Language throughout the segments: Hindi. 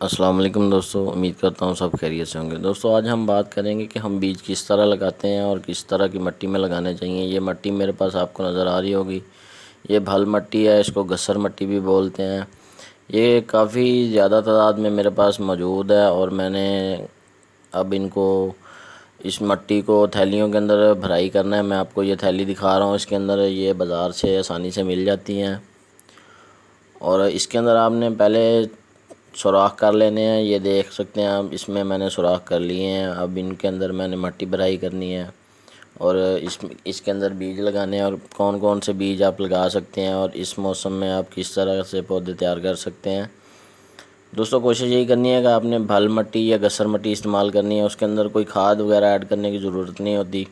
अस्सलाम वालेकुम दोस्तों, उम्मीद करता हूँ सब खैरियत से होंगे। दोस्तों आज हम बात करेंगे कि हम बीज किस तरह लगाते हैं और किस तरह की मिट्टी में लगाने चाहिए। ये मिट्टी मेरे पास आपको नज़र आ रही होगी, ये भल मिट्टी है, इसको गस्सर मिट्टी भी बोलते हैं। ये काफ़ी ज़्यादा तादाद में मेरे पास मौजूद है और मैंने अब इनको इस मिट्टी को थैलियों के अंदर भराई करना है। मैं आपको ये थैली दिखा रहा हूँ, इसके अंदर ये बाज़ार से आसानी से मिल जाती हैं और इसके अंदर आपने पहले सुराख कर लेने हैं। ये देख सकते हैं आप, इसमें मैंने सुराख कर लिए हैं। अब इनके अंदर मैंने मिट्टी भराई करनी है और इसके अंदर बीज लगाने हैं और कौन कौन से बीज आप लगा सकते हैं और इस मौसम में आप किस तरह से पौधे तैयार कर सकते हैं। दोस्तों कोशिश यही करनी है कि आपने भल मिट्टी या गस्सर मिट्टी इस्तेमाल करनी है। उसके अंदर कोई खाद वगैरह ऐड करने की ज़रूरत नहीं होती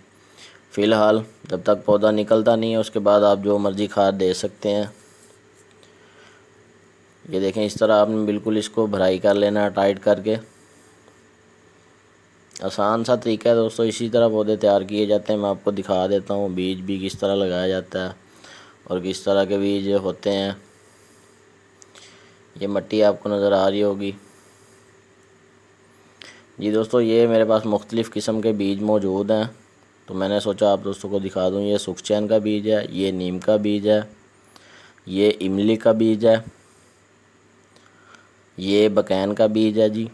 फ़िलहाल, जब तक पौधा निकलता नहीं है। उसके बाद आप जो मर्ज़ी खाद दे सकते हैं। ये देखें, इस तरह आपने बिल्कुल इसको भराई कर लेना है टाइट करके। आसान सा तरीका है दोस्तों, इसी तरह पौधे तैयार किए जाते हैं। मैं आपको दिखा देता हूँ बीज भी किस तरह लगाया जाता है और किस तरह के बीज होते हैं। ये मिट्टी आपको नज़र आ रही होगी जी दोस्तों, ये मेरे पास मुख्तलिफ़ किस्म के बीज मौजूद हैं, तो मैंने सोचा आप दोस्तों को दिखा दूँ। ये सुखचैन का बीज है, ये नीम का बीज है, ये इमली का बीज है, ये बकैन का बीज है जी,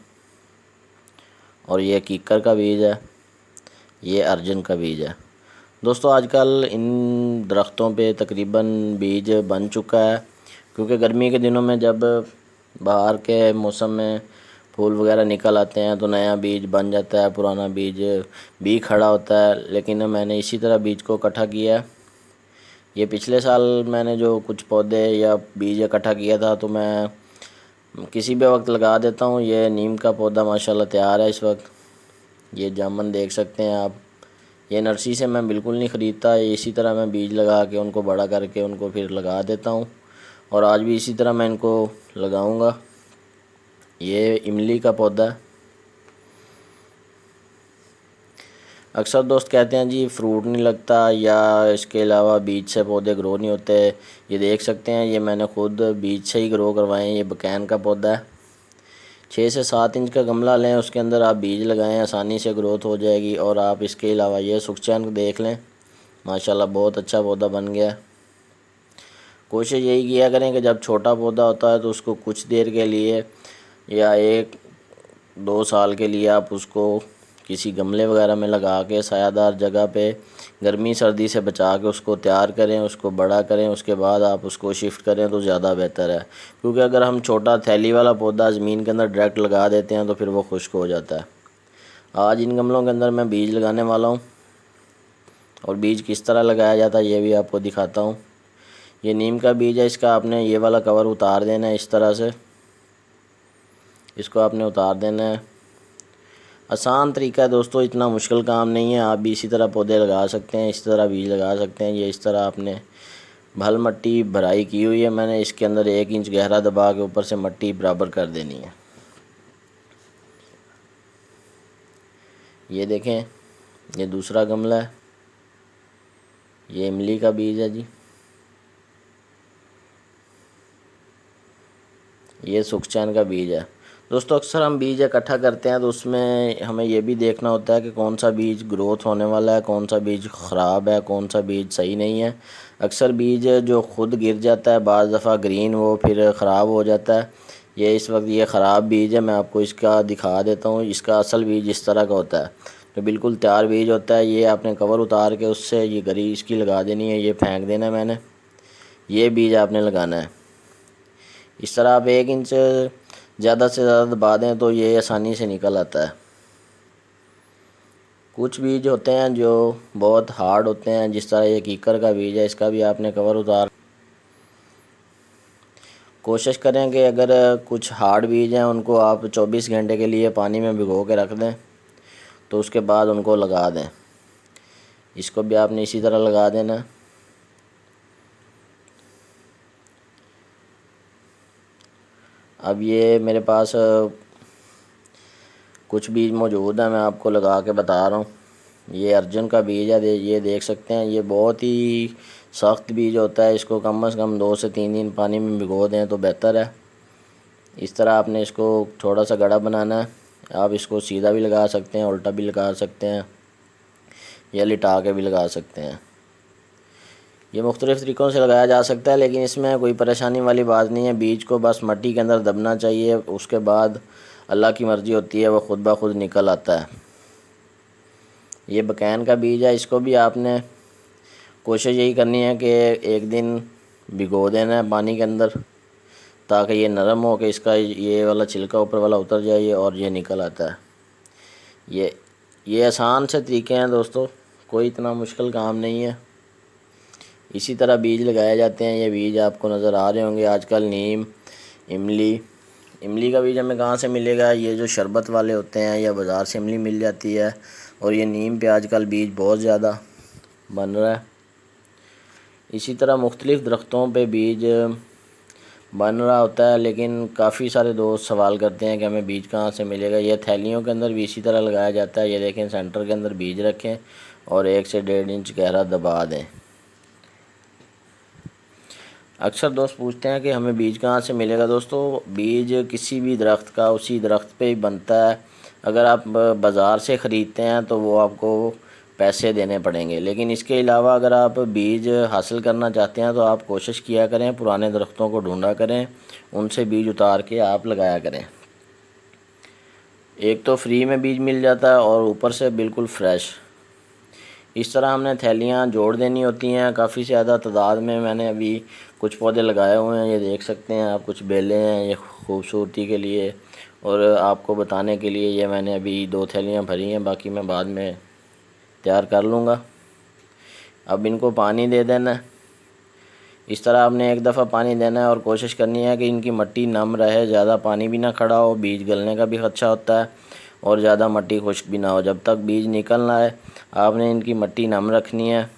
और ये कीकर का बीज है, ये अर्जुन का बीज है। दोस्तों आजकल इन दरख्तों पे तकरीबन बीज बन चुका है, क्योंकि गर्मी के दिनों में जब बाहर के मौसम में फूल वगैरह निकल आते हैं तो नया बीज बन जाता है, पुराना बीज भी खड़ा होता है। लेकिन मैंने इसी तरह बीज को इकट्ठा किया है। ये पिछले साल मैंने जो कुछ पौधे या बीज इकट्ठा किया था, तो मैं किसी भी वक्त लगा देता हूँ। ये नीम का पौधा माशाल्लाह तैयार है इस वक्त। ये जामुन देख सकते हैं आप, ये नर्सरी से मैं बिल्कुल नहीं ख़रीदता। इसी तरह मैं बीज लगा के उनको बड़ा करके उनको फिर लगा देता हूँ और आज भी इसी तरह मैं इनको लगाऊंगा। ये इमली का पौधा है। अक्सर दोस्त कहते हैं जी फ्रूट नहीं लगता या इसके अलावा बीज से पौधे ग्रो नहीं होते। ये देख सकते हैं, ये मैंने खुद बीज से ही ग्रो करवाए हैं। ये बकैन का पौधा है। 6 से 7 इंच का गमला लें, उसके अंदर आप बीज लगाएं, आसानी से ग्रोथ हो जाएगी। और आप इसके अलावा ये सुखचैन देख लें, माशाल्लाह बहुत अच्छा पौधा बन गया। कोशिश यही किया करें कि जब छोटा पौधा होता है तो उसको कुछ देर के लिए या 1-2 साल के लिए आप उसको किसी गमले वगैरह में लगा के सायादार जगह पे गर्मी सर्दी से बचा के उसको तैयार करें, उसको बड़ा करें। उसके बाद आप उसको शिफ्ट करें तो ज़्यादा बेहतर है, क्योंकि अगर हम छोटा थैली वाला पौधा ज़मीन के अंदर डायरेक्ट लगा देते हैं तो फिर वो खुश्क हो जाता है। आज इन गमलों के अंदर मैं बीज लगाने वाला हूँ और बीज किस तरह लगाया जाता है ये भी आपको दिखाता हूँ। ये नीम का बीज है, इसका आपने ये वाला कवर उतार देना है। इस तरह से इसको आपने उतार देना है। आसान तरीका है दोस्तों, इतना मुश्किल काम नहीं है। आप भी इसी तरह पौधे लगा सकते हैं, इस तरह बीज लगा सकते हैं। ये इस तरह आपने भल मिट्टी भराई की हुई है मैंने, इसके अंदर 1 इंच गहरा दबा के ऊपर से मिट्टी बराबर कर देनी है। ये देखें, ये दूसरा गमला है, ये इमली का बीज है जी, ये सुखचैन का बीज है। दोस्तों अक्सर हम बीज इकट्ठा करते हैं तो उसमें हमें ये भी देखना होता है कि कौन सा बीज ग्रोथ होने वाला है, कौन सा बीज ख़राब है, कौन सा बीज सही नहीं है। अक्सर बीज जो खुद गिर जाता है बाज़ दफ़ा ग्रीन, वो फिर ख़राब हो जाता है। ये इस वक्त ये ख़राब बीज है, मैं आपको इसका दिखा देता हूँ। इसका असल बीज इस तरह का होता है, जो बिल्कुल तैयार बीज होता है। ये आपने कवर उतार के उससे ये गरी इसकी लगा देनी है, ये फेंक देना है मैंने। ये बीज आपने लगाना है। इस तरह आप 1 इंच ज़्यादा से ज़्यादा दबा दें तो ये आसानी से निकल आता है। कुछ बीज होते हैं जो बहुत हार्ड होते हैं, जिस तरह ये कीकर का बीज है, इसका भी आपने कवर उतार। कोशिश करें कि अगर कुछ हार्ड बीज हैं उनको आप 24 घंटे के लिए पानी में भिगो के रख दें, तो उसके बाद उनको लगा दें। इसको भी आपने इसी तरह लगा देना। अब ये मेरे पास कुछ बीज मौजूद हैं, मैं आपको लगा के बता रहा हूँ। ये अर्जुन का बीज है, ये देख सकते हैं। ये बहुत ही सख्त बीज होता है, इसको कम से कम 2 से 3 दिन पानी में भिगो दें तो बेहतर है। इस तरह आपने इसको थोड़ा सा गड़ा बनाना है। आप इसको सीधा भी लगा सकते हैं, उल्टा भी लगा सकते हैं, या लिटा के भी लगा सकते हैं। ये मुख्तलिफ़ तरीक़ों से लगाया जा सकता है, लेकिन इसमें कोई परेशानी वाली बात नहीं है। बीज को बस मिट्टी के अंदर दबना चाहिए, उसके बाद अल्लाह की मर्ज़ी होती है, वो खुद ब खुद निकल आता है। ये बकैन का बीज है, इसको भी आपने कोशिश यही करनी है कि एक दिन भिगो देना है पानी के अंदर, ताकि ये नरम हो के इसका ये वाला छिलका ऊपर वाला उतर जाए और ये निकल आता है। ये आसान से तरीके हैं दोस्तों, कोई इतना मुश्किल काम नहीं है। इसी तरह बीज लगाए जाते हैं। ये बीज आपको नज़र आ रहे होंगे आजकल, नीम, इमली का बीज हमें कहाँ से मिलेगा? ये जो शरबत वाले होते हैं या बाज़ार से इमली मिल जाती है। और ये नीम पे आजकल बीज बहुत ज़्यादा बन रहा है। इसी तरह मुख्तलिफ़ दरख्तों पे बीज बन रहा होता है, लेकिन काफ़ी सारे दोस्त सवाल करते हैं कि हमें बीज कहाँ से मिलेगा। ये थैलियों के अंदर भी इसी तरह लगाया जाता है। ये देखें, सेंटर के अंदर बीज रखें और 1 से 1.5 इंच गहरा दबा दें। अक्सर दोस्त पूछते हैं कि हमें बीज कहाँ से मिलेगा। दोस्तों, बीज किसी भी दरख्त का उसी दरख्त पे ही बनता है। अगर आप बाज़ार से ख़रीदते हैं तो वो आपको पैसे देने पड़ेंगे, लेकिन इसके अलावा अगर आप बीज हासिल करना चाहते हैं तो आप कोशिश किया करें, पुराने दरख्तों को ढूंढा करें, उनसे बीज उतार के आप लगाया करें। एक तो फ्री में बीज मिल जाता है और ऊपर से बिल्कुल फ्रेश। इस तरह हमने थैलियाँ जोड़ देनी होती हैं काफ़ी ज़्यादा तादाद में। मैंने अभी कुछ पौधे लगाए हुए हैं, ये देख सकते हैं आप, कुछ बेलें हैं ये खूबसूरती के लिए, और आपको बताने के लिए ये मैंने अभी 2 थैलियाँ भरी हैं, बाकी मैं बाद में तैयार कर लूँगा। अब इनको पानी दे देना है। इस तरह आपने एक दफ़ा पानी देना है और कोशिश करनी है कि इनकी मिट्टी नम रहे, ज़्यादा पानी भी ना खड़ा हो, बीज गलने का भी खदशा होता है, और ज़्यादा मिट्टी खुश्क भी ना हो। जब तक बीज निकलना है आपने इनकी मिट्टी नम रखनी है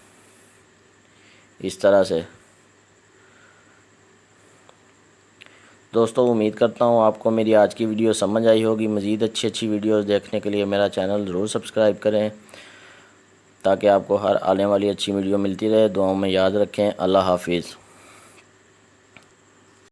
इस तरह से। दोस्तों, उम्मीद करता हूँ आपको मेरी आज की वीडियो समझ आई होगी। मज़ीद अच्छी वीडियोस देखने के लिए मेरा चैनल ज़रूर सब्सक्राइब करें, ताकि आपको हर आने वाली अच्छी वीडियो मिलती रहे। दुआओं में याद रखें। अल्लाह हाफिज़।